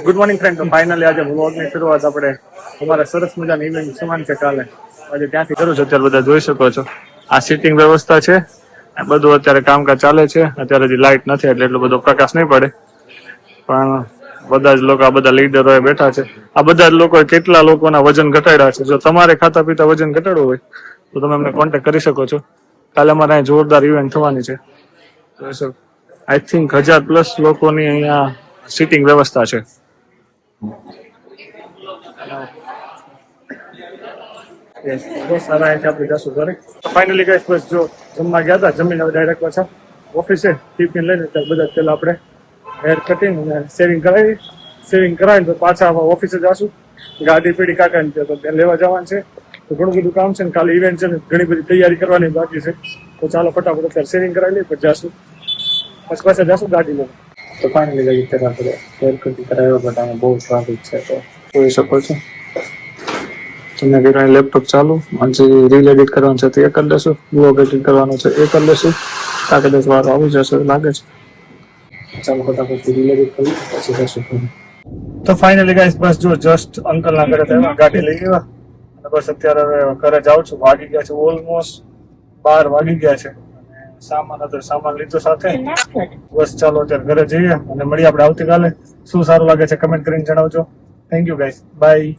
Good morning friend. તો finally આજે વ્લોગની શરૂઆત આપણે અમારા સરસ મજાની ઇવેન્ટ સમાન છે કાલે આજે ત્યાંથી કરું છું. અત્યારે બધા જોઈ શકો છો આ સીટિંગ વ્યવસ્થા છે, આ બધું અત્યારે કામકાજ ચાલે છે. અત્યારે હજી લાઇટ નથી એટલે એટલો બધો પ્રકાશ નહીં પડે, પણ બધા જ લોકો આ બધા લીડરો બેઠા છે. આ બધા જ લોકો કેટલા લોકોના વજન ઘટાડ્યા છે. જો તમારે ખાતા પીતા વજન ઘટાડવું હોય તો તમે અમને કોન્ટેક્ટ કરી શકો છો. કાલે અમારે અહીં જોરદાર ઇવેન્ટ થવાની છે. આઈ થિંક 1000+ લોકોની અહીંયા સીટિંગ વ્યવસ્થા છે. ફાઇનલી ગાઈસ બસ જો જમવા ગયા હતા, જમીને ડાયરેક્ટ પાછા ઓફિસે ટિફિન લઈને બધા પેલા આપણે હેર કટિંગ અને શેવિંગ કરાવીને તો પાછા ઓફિસે જશું. ગાડી પીડી કાકાની તો ત્યાં લેવા જવાનું છે. તો ઘણું બધું કામ છે ને કાલે ઇવેન્ટ છે ને ઘણી બધી તૈયારી કરવાની બાકી છે. તો ચાલો ફટાફટ અત્યારે શેવિંગ કરાવી લઈએ પછી જશું, પછી પાછા જશું ગાડી લઈને. તો ફાઇનલી ગઈ અત્યારે આપણે હેર કટિંગ કરાવ્યા બટ આમાં બહુ ટ્રાફિક છે તો જોઈ શકો છો તમને કઈ લેપટોપ ચાલુ હજી રીલ એડિટ કરવાનું છે તો એ કરી દેશું, બ્લોગ એડિટ કરવાનું છે એ કરી દેશું. આ કદાચ વાર આવી જશે લાગે છે. ચાલો ફટાફટ રીલ એડિટ કરી પછી જશું. તો ફાઇનલી ગાઈસ બસ જો જસ્ટ અંકલ ના ઘરે થયા, ગાડી લઈ ગયા અને બસ અત્યારે હવે ઘરે જાઉં છું. વાગી ગયા છે ઓલમોસ્ટ 12 વાગી ગયા છે. સામાન હતો સામાન લીધો સાથે. બસ ચાલો અત્યારે ઘરે જઈએ અને મળીએ આપણે આવતીકાલે. શું સારું લાગે છે કમેન્ટ કરીને જણાવજો. Thank you guys, by.